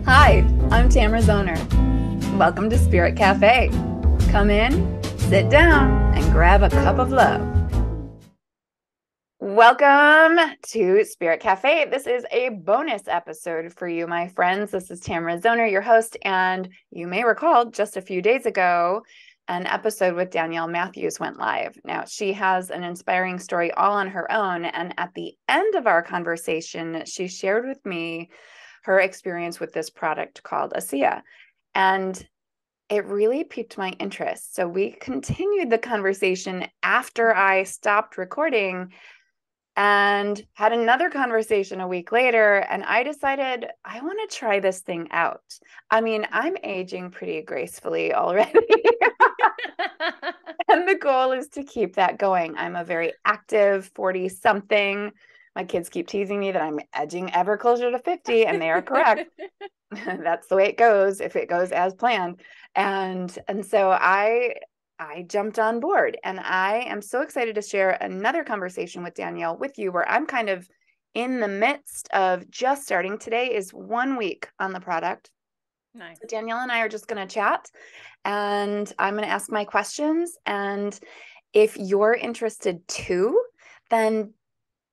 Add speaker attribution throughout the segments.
Speaker 1: Hi, I'm Tamara Zoner. Welcome to Spirit Cafe. Come in, sit down, and grab a cup of love. Welcome to Spirit Cafe. This is a bonus episode for you, my friends. This is Tamara Zoner, your host, and you may recall just a few days ago, an episode with Danielle Matthews went live. Now, she has an inspiring story all on her own, and at the end of our conversation, she shared with me her experience with this product called ASEA. And it really piqued my interest. So we continued the conversation after I stopped recording and had another conversation a week later. And I decided I want to try this thing out. I mean, I'm aging pretty gracefully already. And the goal is to keep that going. I'm a very active 40 something. My kids keep teasing me that I'm edging ever closer to 50, and they are correct. That's the way it goes if it goes as planned. And so I jumped on board, and I am so excited to share another conversation with Danielle with you, where I'm kind of in the midst of just starting. Today is 1 week on the product.
Speaker 2: Nice.
Speaker 1: So Danielle and I are just going to chat, and I'm going to ask my questions. And if you're interested too, then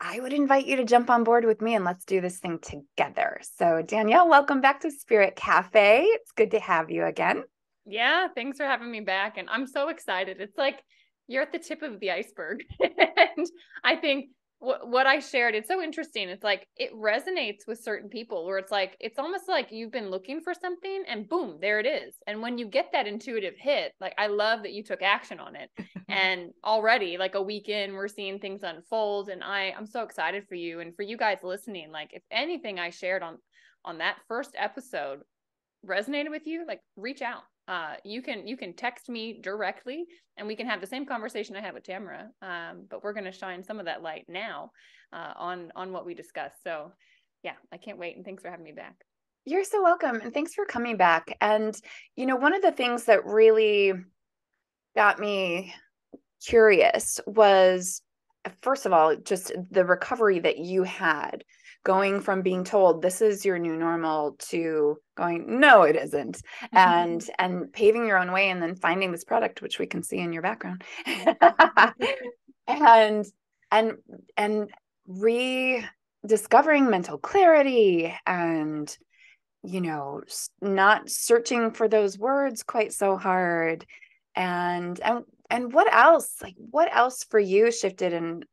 Speaker 1: I would invite you to jump on board with me and let's do this thing together. So Danielle, welcome back to Spirit Cafe. It's good to have you again.
Speaker 2: Yeah, thanks for having me back. And I'm so excited. It's like you're at the tip of the iceberg. And I think what I shared, it's so interesting. It's like it resonates with certain people where it's like, it's almost like you've been looking for something and boom, there it is. And when you get that intuitive hit, like I love that you took action on it. And already like a week in, we're seeing things unfold. And I'm so excited for you and for you guys listening. Like if anything I shared on that first episode resonated with you, like reach out. You can text me directly and we can have the same conversation I had with Tamara. But we're going to shine some of that light now on what we discussed. So yeah, I can't wait. And thanks for having me back.
Speaker 1: You're so welcome. And thanks for coming back. And, one of the things that really got me curious was, first of all, just the recovery that you had going from being told this is your new normal to going, no, it isn't. And paving your own way and then finding this product, which we can see in your background. and and rediscovering mental clarity and not searching for those words quite so hard. And what else? Like what else for you shifted, and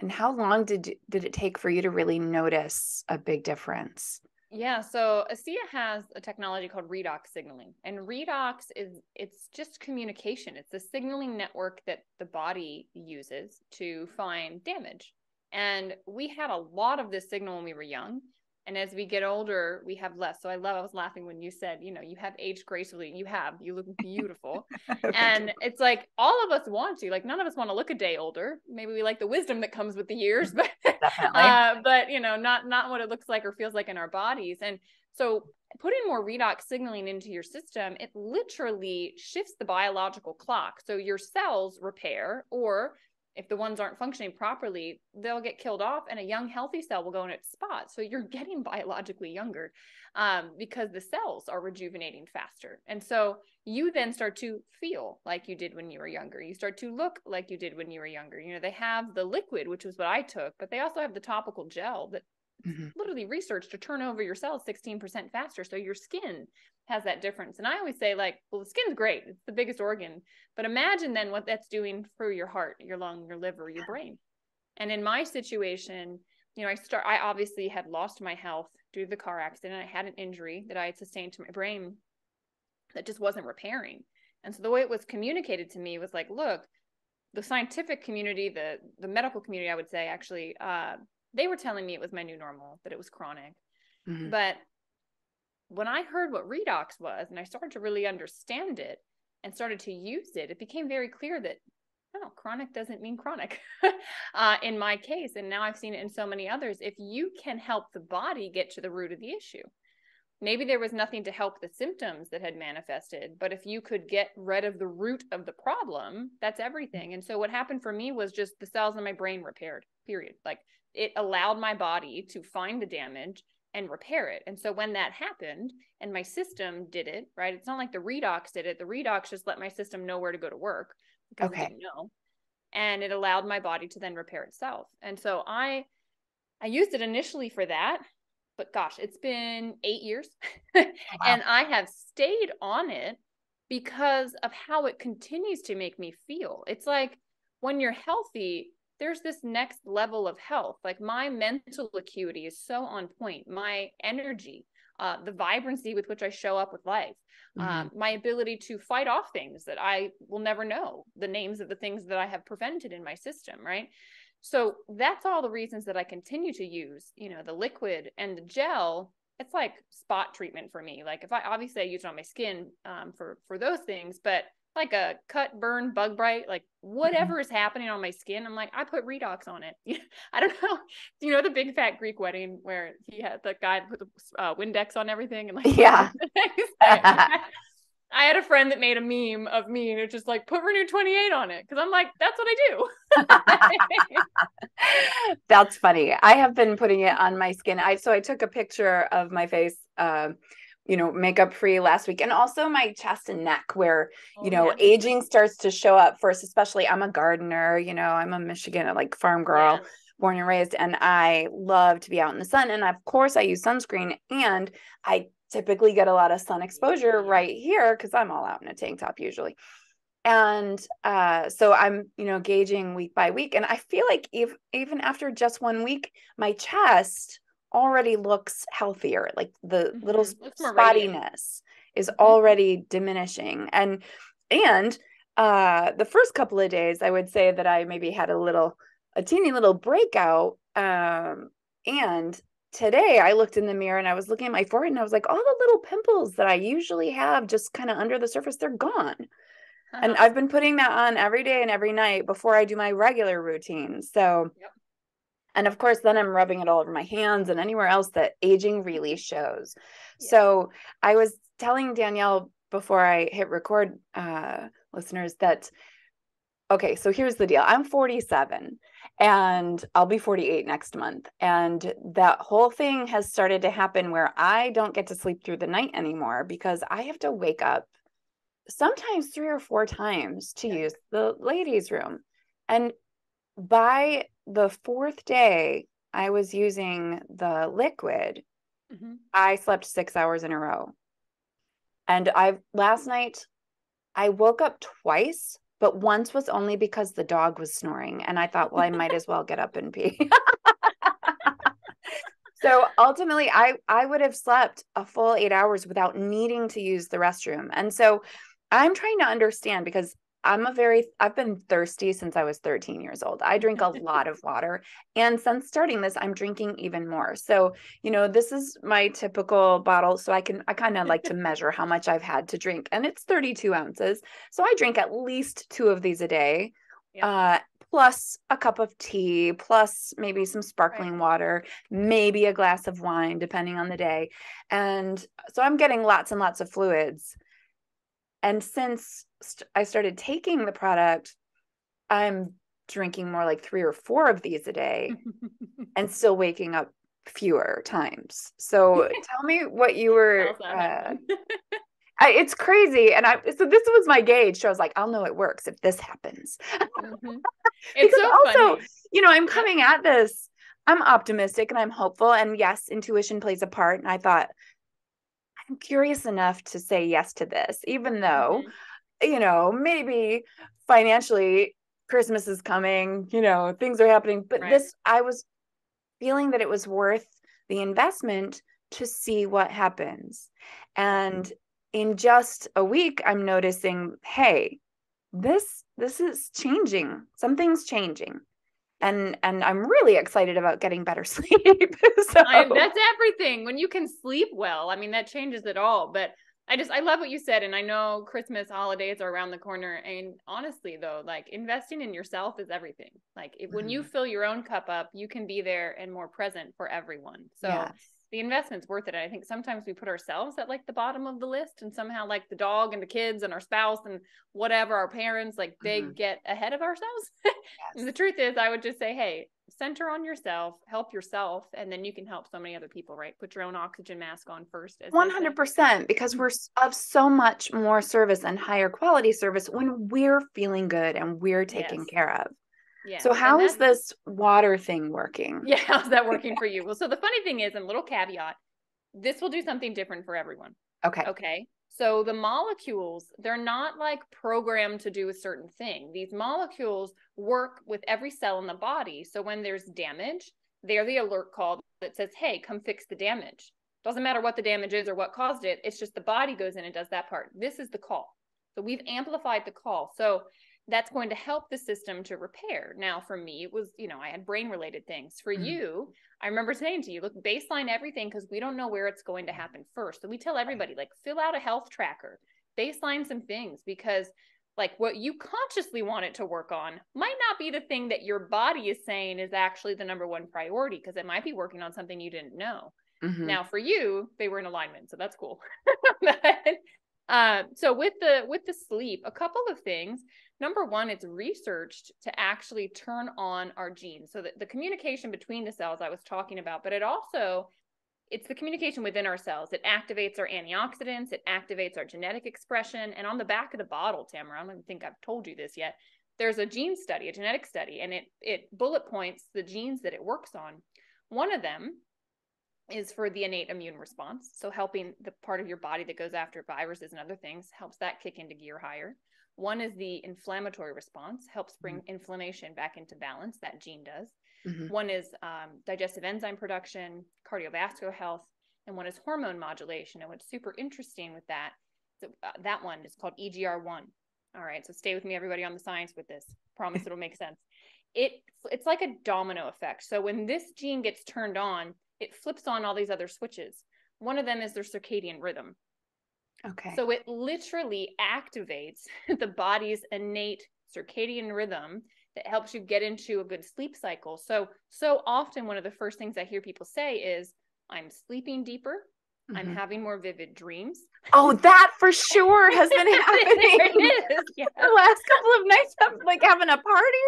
Speaker 1: how long did it take for you to really notice a big difference?
Speaker 2: Yeah, so ASEA has a technology called Redox signaling. And Redox it's just communication. It's a signaling network that the body uses to find damage. And we had a lot of this signal when we were young. And as we get older, we have less. So I was laughing when you said, you have aged gracefully. You look beautiful. And it's like all of us want to, like none of us want to look a day older. Maybe we like the wisdom that comes with the years, but
Speaker 1: Definitely.
Speaker 2: but not what it looks like or feels like in our bodies. And so putting more redox signaling into your system, it literally shifts the biological clock. So your cells repair, or if the ones aren't functioning properly, they'll get killed off and a young healthy cell will go in its spot. So you're getting biologically younger because the cells are rejuvenating faster. And so you then start to feel like you did when you were younger. You start to look like you did when you were younger. They have the liquid, which is what I took, but they also have the topical gel that literally researched to turn over your cells 16% faster. So your skin has that difference. And I always say, like, well, the skin's great. It's the biggest organ. But imagine then what that's doing for your heart, your lung, your liver, your brain. And in my situation, I obviously had lost my health due to the car accident. I had an injury that I had sustained to my brain that just wasn't repairing. And so the way it was communicated to me was like, look, the scientific community, the medical community, I would say, actually, they were telling me it was my new normal, that it was chronic. But when I heard what redox was and I started to really understand it and started to use it, it became very clear that no, chronic doesn't mean chronic in my case. And now I've seen it in so many others. If you can help the body get to the root of the issue, maybe there was nothing to help the symptoms that had manifested, but if you could get rid of the root of the problem, that's everything. And so what happened for me was just the cells in my brain repaired, period. Like it allowed my body to find the damage and repair it. And so when that happened and my system did it, right, it's not like the Redox did it. The Redox just let my system know where to go to work because it didn't know. And it allowed my body to then repair itself. And so I used it initially for that, but gosh, it's been 8 years and I have stayed on it because of how it continues to make me feel. It's like when you're healthy, there's this next level of health. Like my mental acuity is so on point, my energy, the vibrancy with which I show up with life, my ability to fight off things that I will never know the names of the things that I have prevented in my system, right? So that's all the reasons that I continue to use, you know, the liquid and the gel. It's like spot treatment for me. Like if I obviously I use it on my skin for those things, but like a cut, burn, bug bite, like whatever is happening on my skin, I'm like, I put Redox on it. I don't know. Do you know the big fat Greek wedding where he had the guy put the Windex on everything and like,
Speaker 1: yeah.
Speaker 2: I had a friend that made a meme of me and it's just like, put Renew 28 on it. Cause I'm like, that's what I
Speaker 1: do. That's funny. I have been putting it on my skin. So I took a picture of my face, you know, makeup free last week, and also my chest and neck where, you know, aging starts to show up first, especially I'm a gardener, you know, I'm a Michigan, like farm girl, born and raised, and I love to be out in the sun. And of course I use sunscreen, and I typically get a lot of sun exposure right here because I'm all out in a tank top usually. And so I'm, you know, gauging week by week. And I feel like even after just 1 week, my chest already looks healthier. Like the little spottiness is already diminishing. And the first couple of days, I would say that I maybe had a teeny little breakout. And today I looked in the mirror and I was looking at my forehead and I was like, all the little pimples that I usually have just kind of under the surface, they're gone. And I've been putting that on every day and every night before I do my regular routine. So, and of course, then I'm rubbing it all over my hands and anywhere else that aging really shows. So I was telling Danielle before I hit record, listeners, that, okay, so here's the deal. I'm 47 and I'll be 48 next month. And that whole thing has started to happen where I don't get to sleep through the night anymore because I have to wake up sometimes 3 or 4 times to use the ladies' room. And by the 4th day I was using the liquid, I slept 6 hours in a row. And last night I woke up twice, but once was only because the dog was snoring. And I thought, well, I might as well get up and pee. So ultimately I would have slept a full 8 hours without needing to use the restroom. And so I'm trying to understand, because I've been thirsty since I was 13 years old. I drink a lot of water. And since starting this, I'm drinking even more. So, you know, this is my typical bottle. So I kind of like to measure how much I've had to drink, and it's 32 ounces. So I drink at least 2 of these a day, plus a cup of tea, plus maybe some sparkling water, maybe a glass of wine, depending on the day. And so I'm getting lots and lots of fluids. And since I started taking the product, I'm drinking more like 3 or 4 of these a day and still waking up fewer times. So tell me what you were, it's crazy. And so this was my gauge. So I was like, I'll know it works if this happens.
Speaker 2: It's so
Speaker 1: also,
Speaker 2: funny.
Speaker 1: You know, I'm coming at this, I'm optimistic and I'm hopeful. And yes, intuition plays a part. And I thought, I'm curious enough to say yes to this, even though, you know, maybe financially Christmas is coming, you know, things are happening. But I was feeling that it was worth the investment to see what happens. And in just a week, I'm noticing, hey, this is changing. Something's changing. And I'm really excited about getting better sleep.
Speaker 2: That's everything. When you can sleep well, I mean, that changes it all. But I love what you said. And I know Christmas holidays are around the corner. And honestly, though, like investing in yourself is everything. Like when you fill your own cup up, you can be there and more present for everyone. So the investment's worth it. And I think sometimes we put ourselves at like the bottom of the list, and somehow like the dog and the kids and our spouse and whatever, our parents, like they get ahead of ourselves. And the truth is, I would just say, hey, center on yourself, help yourself, and then you can help so many other people, right? Put your own oxygen mask on first, as
Speaker 1: 100%, because we're of so much more service and higher quality service when we're feeling good and we're taken care of.
Speaker 2: Yeah.
Speaker 1: So how is this water thing working?
Speaker 2: Yeah, how's that working for you? Well, so the funny thing is, and a little caveat, this will do something different for everyone. Okay. So the molecules, they're not like programmed to do a certain thing. These molecules work with every cell in the body. So when there's damage, they're the alert call that says, hey, come fix the damage. Doesn't matter what the damage is or what caused it. It's just the body goes in and does that part. This is the call. So we've amplified the call. So that's going to help the system to repair. Now, for me, it was, I had brain related things. For you, I remember saying to you, look, baseline everything, because we don't know where it's going to happen first. So we tell everybody, like, fill out a health tracker, baseline some things, because like what you consciously want it to work on might not be the thing that your body is saying is actually the number one priority, because it might be working on something you didn't know. Now, for you, they were in alignment. So that's cool. So with the sleep, a couple of things. Number one, it's researched to actually turn on our genes. So the communication between the cells I was talking about, but it's the communication within our cells. It activates our antioxidants. It activates our genetic expression. And on the back of the bottle, Tamara, I don't think I've told you this yet, there's a gene study, a genetic study, and it bullet points the genes that it works on. One of them is for the innate immune response. So helping the part of your body that goes after viruses and other things, helps that kick into gear higher. One is the inflammatory response, helps bring inflammation back into balance. That gene does. One is digestive enzyme production, cardiovascular health, and one is hormone modulation. And what's super interesting with that, that one is called EGR1. All right, so stay with me, everybody, on the science with this. Promise it'll make sense. It's like a domino effect. So when this gene gets turned on, it flips on all these other switches. One of them is their circadian rhythm.
Speaker 1: Okay.
Speaker 2: So it literally activates the body's innate circadian rhythm that helps you get into a good sleep cycle. So often one of the first things I hear people say is, I'm sleeping deeper. I'm having more vivid dreams.
Speaker 1: Oh, that for sure has been happening.
Speaker 2: Yeah.
Speaker 1: The last couple of nights, I'm like having a party.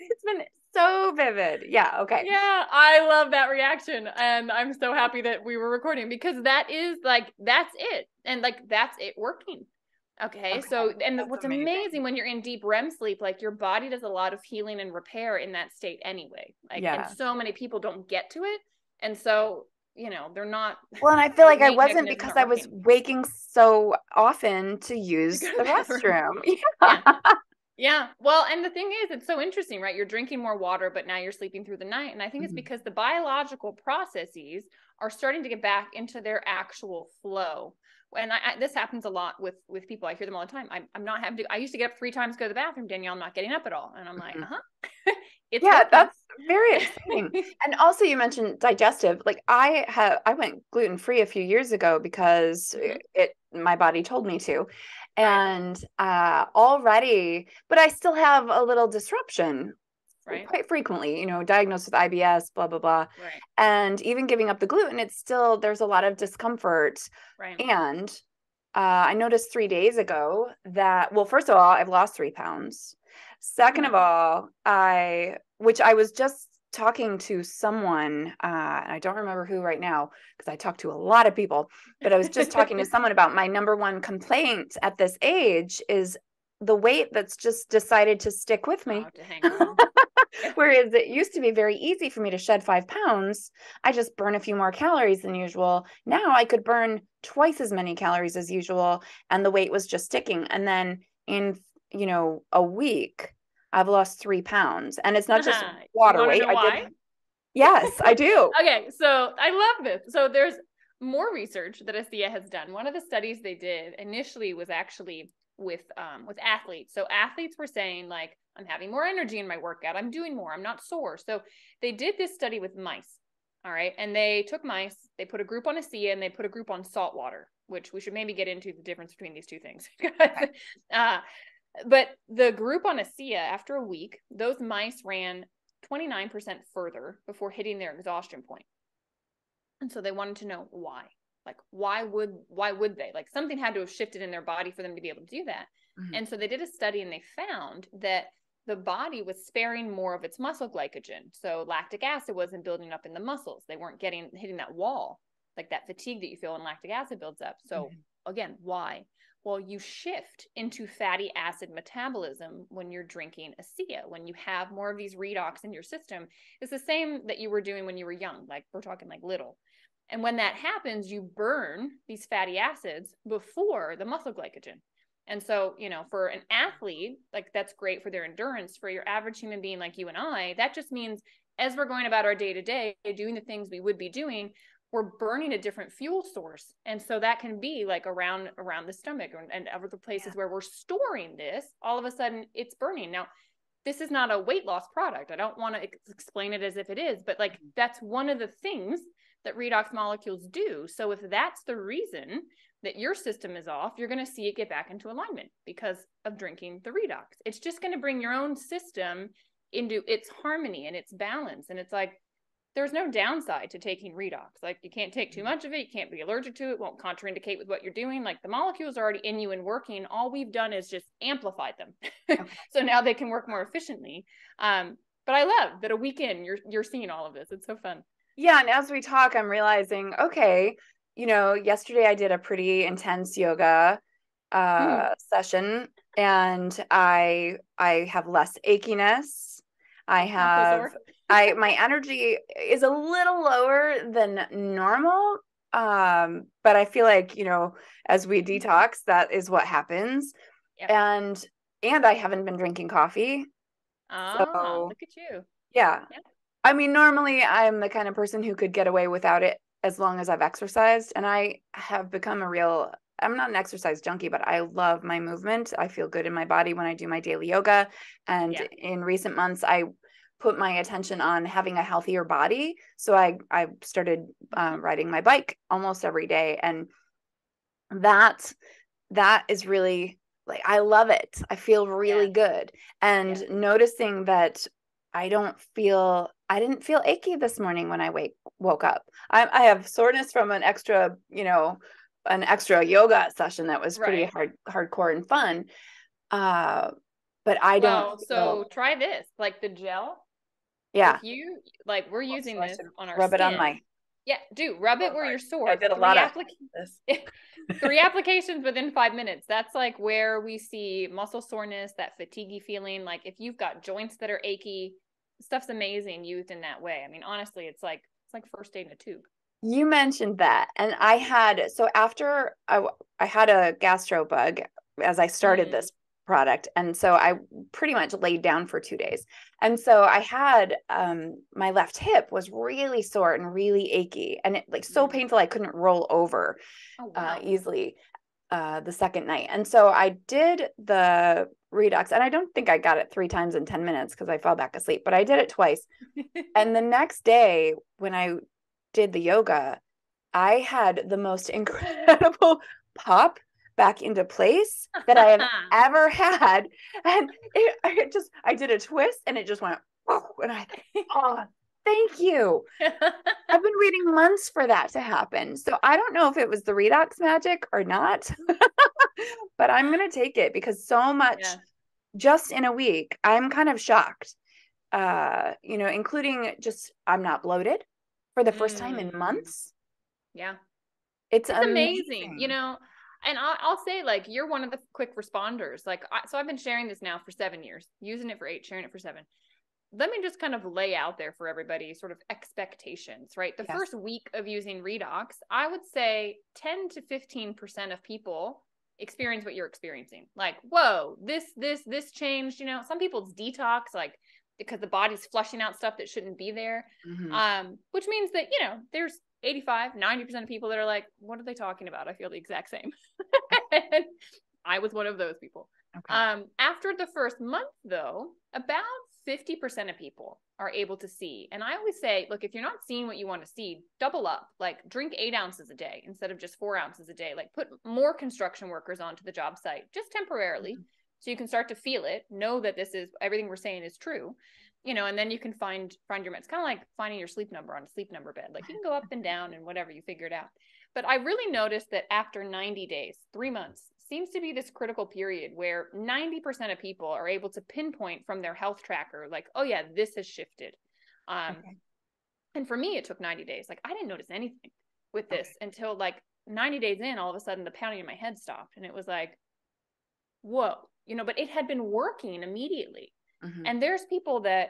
Speaker 1: It's been so vivid. Yeah. Okay.
Speaker 2: Yeah. I love that reaction. And I'm so happy that we were recording, because that's it. And like, that's it working. Okay. So, and that's what's amazing when you're in deep REM sleep, like your body does a lot of healing and repair in that state anyway. Like, and so many people don't get to it. And so, they're not.
Speaker 1: Well, and I feel like I wasn't, because I was waking so often to use the restroom.
Speaker 2: Yeah. Well, and the thing is, it's so interesting, right? You're drinking more water, but now you're sleeping through the night. And I think it's because the biological processes are starting to get back into their actual flow. And this happens a lot with people. I hear them all the time. I'm not having to, I used to get up 3 times to go to the bathroom, Danielle. I'm not getting up at all. And I'm like, It's working.
Speaker 1: That's very exciting. And also you mentioned digestive. Like I went gluten-free a few years ago because my body told me to. And already, but I still have a little disruption quite frequently, diagnosed with IBS, blah, blah, blah. And even giving up the gluten, there's a lot of discomfort. And I noticed 3 days ago that, well, first of all, I've lost 3 pounds. Second of all, which I was just talking to someone, and I don't remember who right now, because I talk to a lot of people, but I was just talking to someone about my number one complaint at this age is the weight that's just decided to stick with me.
Speaker 2: To hang on.
Speaker 1: Whereas it used to be very easy for me to shed 5 pounds. I just burn a few more calories than usual. Now I could burn twice as many calories as usual, and the weight was just sticking. And then in a week, I've lost 3 pounds, and it's not just water weight.
Speaker 2: Why?
Speaker 1: Yes, I do.
Speaker 2: Okay, so I love this. So there's more research that ASEA has done. One of the studies they did initially was actually with athletes. So athletes were saying, like, I'm having more energy in my workout. I'm doing more. I'm not sore. So they did this study with mice. All right. And they took mice, they put a group on ASEA, and they put a group on salt water, which we should maybe get into the difference between these two things. But the group on ASEA, after a week, those mice ran 29% further before hitting their exhaustion point. And so they wanted to know why. Like, why would they? Like, something had to have shifted in their body for them to be able to do that. And so they did a study, and they found that the body was sparing more of its muscle glycogen. So lactic acid wasn't building up in the muscles. They weren't hitting that wall, like that fatigue that you feel when lactic acid builds up. So again, why? Well, you shift into fatty acid metabolism when you're drinking ASEA, when you have more of these redox in your system. It's the same that you were doing when you were young, like we're talking like little. And when that happens, you burn these fatty acids before the muscle glycogen. And so, you know, for an athlete, like that's great for their endurance. For your average human being like you and I, that just means as we're going about our day to day, doing the things we would be doing, we're burning a different fuel source. And so that can be like around the stomach and other places where we're storing this, all of a sudden it's burning. Now, this is not a weight loss product. I don't want to explain it as if it is, but like that's one of the things that redox molecules do. So if that's the reason that your system is off, you're going to see it get back into alignment because of drinking the redox. It's just going to bring your own system into its harmony and its balance. And it's like, there's no downside to taking redox. Like you can't take too much of it. You can't be allergic to it. Won't contraindicate with what you're doing. Like the molecules are already in you and working. All we've done is just amplified them. Okay. So now they can work more efficiently. But I love that a week in, you're seeing all of this. It's so fun.
Speaker 1: Yeah. And as we talk, I'm realizing, okay, you know, yesterday I did a pretty intense yoga session, and I have less achiness. I have my energy is a little lower than normal. But I feel like, you know, as we detox, that is what happens. Yep. And I haven't been drinking coffee.
Speaker 2: So, look at you.
Speaker 1: Yeah. Yep. I mean, normally I'm the kind of person who could get away without it as long as I've exercised. And I have become I'm not an exercise junkie, but I love my movement. I feel good in my body when I do my daily yoga. And in recent months, I put my attention on having a healthier body. So I started riding my bike almost every day. And that is really like, I love it. I feel really good. And noticing that I didn't feel achy this morning when I woke up. I have soreness from an extra yoga session that was pretty hardcore and fun. But I don't.
Speaker 2: So try this, like the gel.
Speaker 1: Yeah.
Speaker 2: If you like, we're using this on our
Speaker 1: rub
Speaker 2: skin.
Speaker 1: It on my.
Speaker 2: Yeah, rub it where you're sore.
Speaker 1: I did a lot of this.
Speaker 2: 3 applications within 5 minutes. That's like where we see muscle soreness, that fatiguey feeling. Like if you've got joints that are achy, stuff's amazing used in that way. I mean, honestly, it's like first aid in a tube.
Speaker 1: You mentioned that. And after I had a gastro bug as I started this product. And so I pretty much laid down for 2 days. And so I had, my left hip was really sore and really achy, and it so painful. I couldn't roll over easily the second night. And so I did the Redox, and I don't think I got it 3 times in 10 minutes because I fell back asleep, but I did it twice. And the next day when I did the yoga, I had the most incredible pop back into place that I have ever had. And I did a twist and it just went, and I thought, oh, thank you. I've been waiting months for that to happen. So I don't know if it was the Redox magic or not, but I'm going to take it because so much just in a week, I'm kind of shocked, including just, I'm not bloated for the first time in months.
Speaker 2: Yeah.
Speaker 1: It's
Speaker 2: amazing. And I'll say, like, you're one of the quick responders. Like, so I've been sharing this now for 7 years, using it for 8, sharing it for 7. Let me just kind of lay out there for everybody sort of expectations, right? The first week of using Redox, I would say 10 to 15% of people experience what you're experiencing. Like, whoa, this changed. Some people's detox, like, because the body's flushing out stuff that shouldn't be there. Which means that, there's 85, 90% of people that are like, what are they talking about? I feel the exact same. I was one of those people. Okay. After the first month, though, about 50% of people are able to see. And I always say, look, if you're not seeing what you want to see, double up. Like, drink 8 ounces a day instead of just 4 ounces a day. Like, put more construction workers onto the job site, just temporarily, so you can start to feel it, know that this is, everything we're saying is true. And then you can find your meds. It's kind of like finding your sleep number on a sleep number bed. Like, you can go up and down and whatever, you figure it out. But I really noticed that after 90 days, 3 months, seems to be this critical period where 90% of people are able to pinpoint from their health tracker, like, oh yeah, this has shifted.
Speaker 1: Okay.
Speaker 2: And for me, it took 90 days. Like, I didn't notice anything with this until like 90 days in, all of a sudden the pounding in my head stopped. And it was like, whoa, but it had been working immediately.
Speaker 1: Mm-hmm.
Speaker 2: And there's people that,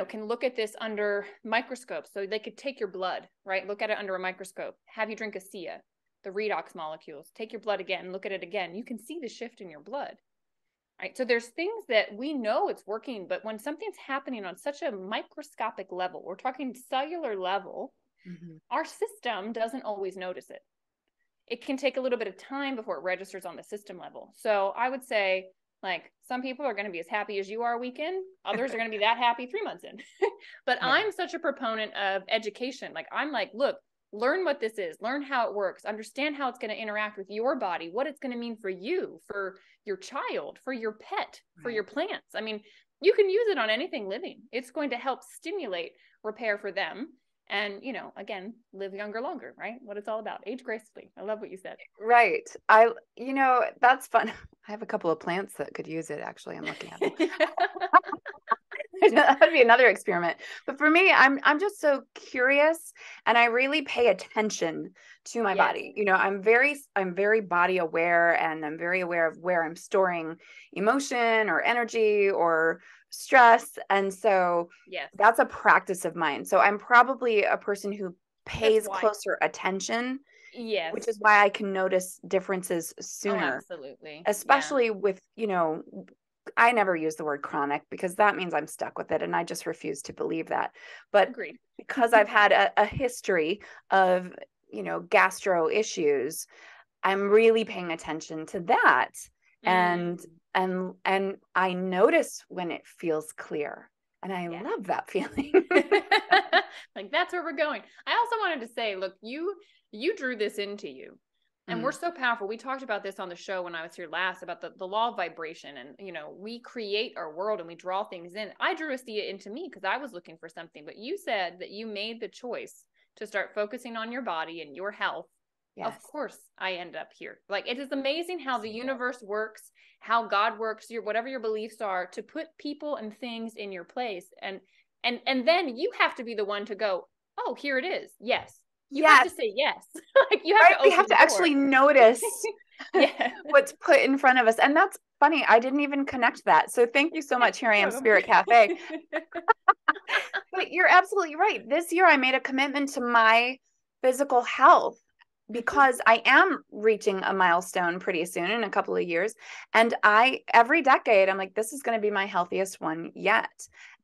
Speaker 2: can look at this under microscopes. So they could take your blood, right? Look at it under a microscope, have you drink ASEA, the redox molecules, take your blood again, look at it again. You can see the shift in your blood. Right. So there's things that we know it's working, but when something's happening on such a microscopic level, we're talking cellular level, our system doesn't always notice it. It can take a little bit of time before it registers on the system level. So I would say, like, some people are going to be as happy as you are a week in, others are going to be that happy 3 months in. But yeah. I'm such a proponent of education. Like, I'm like, look, learn what this is, learn how it works, understand how it's going to interact with your body, what it's going to mean for you, for your child, for your pet, for your plants. I mean, you can use it on anything living. It's going to help stimulate repair for them. And, again, live younger, longer, right? What it's all about. Age gracefully. I love what you said.
Speaker 1: Right. That's fun. I have a couple of plants that could use it. Actually, I'm looking at them. That'd be another experiment. But for me, I'm just so curious, and I really pay attention to my body. I'm very body aware, and I'm very aware of where I'm storing emotion or energy or stress. And so that's a practice of mine. So I'm probably a person who pays closer attention. Yes. Which is why I can notice differences sooner.
Speaker 2: Oh, absolutely.
Speaker 1: Especially with, I never use the word chronic because that means I'm stuck with it, and I just refuse to believe that. But
Speaker 2: agreed.
Speaker 1: Because I've had a history of, gastro issues, I'm really paying attention to that. And I notice when it feels clear, and I love that feeling.
Speaker 2: Like, that's where we're going. I also wanted to say, look, you drew this into you. And we're so powerful. We talked about this on the show when I was here last about the law of vibration. And, we create our world and we draw things in. I drew ASEA into me because I was looking for something. But you said that you made the choice to start focusing on your body and your health. Yes. Of course, I end up here. Like, it is amazing how the universe works, how God works, whatever your beliefs are, to put people and things in your place. And then you have to be the one to go, oh, here it is. Yes. You have to say yes. Like, you have to open
Speaker 1: we have to actually notice what's put in front of us. And that's funny. I didn't even connect that. So thank you so much. Here I am, Spirit Cafe. But you're absolutely right. This year I made a commitment to my physical health because I am reaching a milestone pretty soon in a couple of years. And every decade, I'm like, this is going to be my healthiest one yet.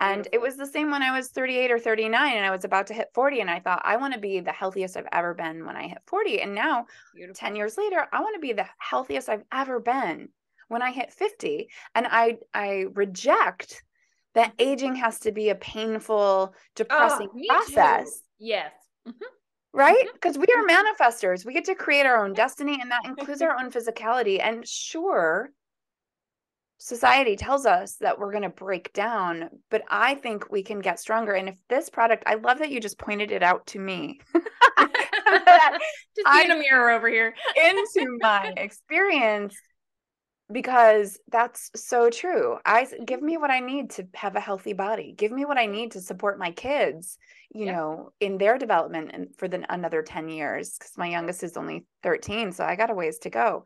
Speaker 1: And it was the same when I was 38 or 39 and I was about to hit 40. And I thought, I want to be the healthiest I've ever been when I hit 40. And now 10 years later, I want to be the healthiest I've ever been when I hit 50. And I reject that aging has to be a painful, depressing process.
Speaker 2: Too. Yes.
Speaker 1: Right? Because we are manifestors. We get to create our own destiny, and that includes our own physicality. And sure, society tells us that we're going to break down, but I think we can get stronger. And if this product, I love that you just pointed it out to me.
Speaker 2: Just being a mirror over here.
Speaker 1: Into my experience, because that's so true. Give me what I need to have a healthy body. Give me what I need to support my kids, in their development and for another 10 years, because my youngest is only 13. So I got a ways to go.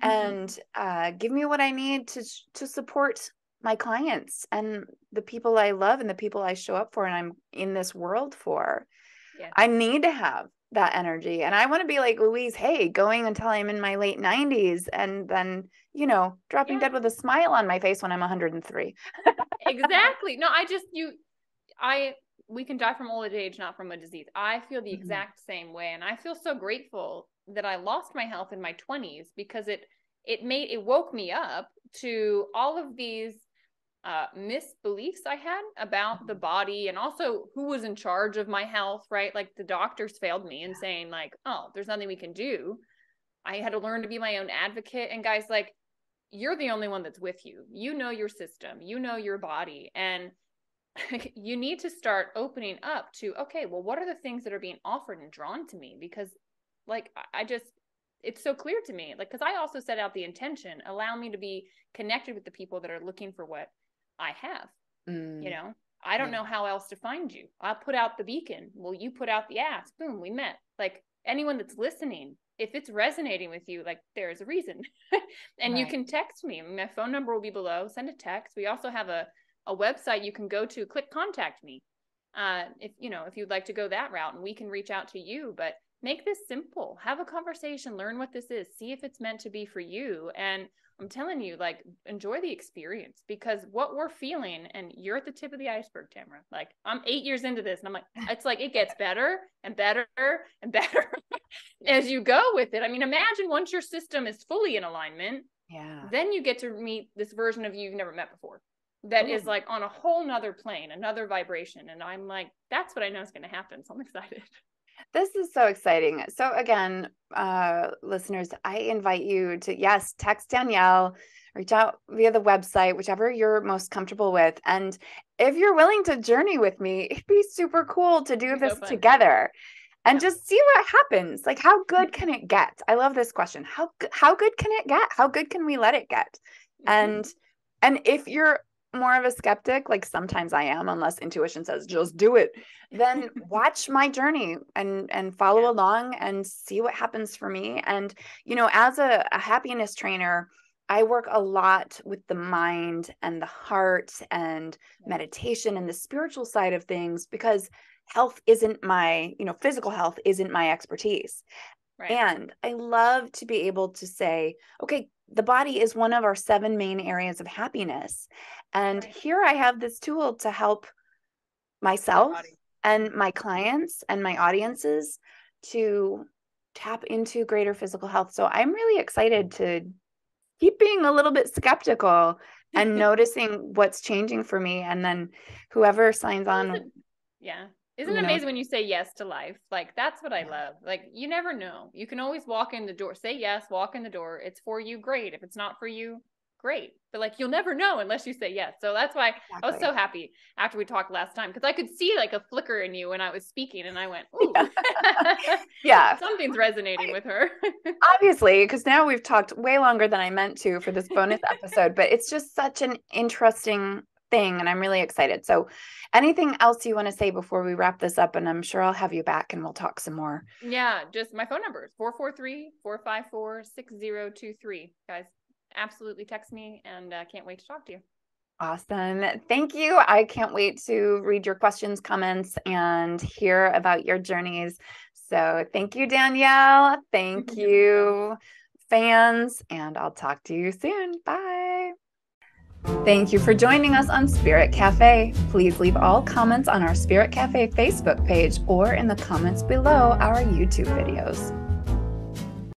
Speaker 1: And give me what I need to support my clients and the people I love and the people I show up for and I'm in this world for. Yeah. I need to have that energy. And I want to be like Louise Hay, going until I'm in my late 90s and then, dropping dead with a smile on my face when I'm 103.
Speaker 2: Exactly. No, we can die from old age, not from a disease. I feel the exact same way. And I feel so grateful that I lost my health in my 20s because it woke me up to all of these misbeliefs I had about the body and also who was in charge of my health, right? Like, the doctors failed me in saying, like, oh, there's nothing we can do. I had to learn to be my own advocate. And guys, like, you're the only one that's with you. You know your system, you know your body, and you need to start opening up to, okay, well, what are the things that are being offered and drawn to me? Because, like, it's so clear to me, like, because I also set out the intention, allow me to be connected with the people that are looking for what I have. You know, I don't know how else to find you. I'll put out the beacon. Well, you put out the ask. Boom, we met. Like, anyone that's listening, if it's resonating with you, like, there's a reason. And you can text me. My phone number will be below. Send a text. We also have a website you can go to, click contact me. If you'd like to go that route, and we can reach out to you. But make this simple. Have a conversation, learn what this is, see if it's meant to be for you. And I'm telling you, like, enjoy the experience, because what we're feeling, and you're at the tip of the iceberg, Tamara. Like, I'm 8 years into this, and I'm like, it's like, it gets better and better and better as you go with it. I mean, imagine once your system is fully in alignment, then you get to meet this version of you you've never met before. That is like on a whole nother plane, another vibration. And I'm like, that's what I know is going to happen. So I'm excited.
Speaker 1: This is so exciting. So again, listeners, I invite you to, text Danielle, reach out via the website, whichever you're most comfortable with. And if you're willing to journey with me, it'd be super cool to do this together and just see what happens. Like, how good can it get? I love this question. How good can it get? How good can we let it get? And if you're more of a skeptic, like sometimes I am, unless intuition says just do it, then watch my journey and follow along and see what happens for me. And as a happiness trainer, I work a lot with the mind and the heart and meditation and the spiritual side of things, because health isn't my, physical health isn't my expertise. And I love to be able to say, okay, the body is one of our 7 main areas of happiness. And here I have this tool to help myself and my clients and my audiences to tap into greater physical health. So I'm really excited to keep being a little bit skeptical and noticing what's changing for me. And then whoever signs on.
Speaker 2: Isn't it amazing when you say yes to life? Like, that's what I love. Like, you never know. You can always walk in the door, say yes, walk in the door. It's for you, great. If it's not for you, great. But like, you'll never know unless you say yes. So that's why I was so happy after we talked last time, because I could see like a flicker in you when I was speaking, and I went, ooh, something's resonating with her.
Speaker 1: Obviously, because now we've talked way longer than I meant to for this bonus episode, but it's just such an interesting thing, and I'm really excited. So anything else you want to say before we wrap this up? And I'm sure I'll have you back and we'll talk some more.
Speaker 2: Just my phone number is 443-454-6023. Guys, absolutely text me, and can't wait to talk to you.
Speaker 1: Awesome. Thank you. I can't wait to read your questions, comments, and hear about your journeys. So thank you, Danielle. Thank you, fans, and I'll talk to you soon. Bye. Thank you for joining us on Spirit Cafe. Please leave all comments on our Spirit Cafe Facebook page or in the comments below our YouTube videos.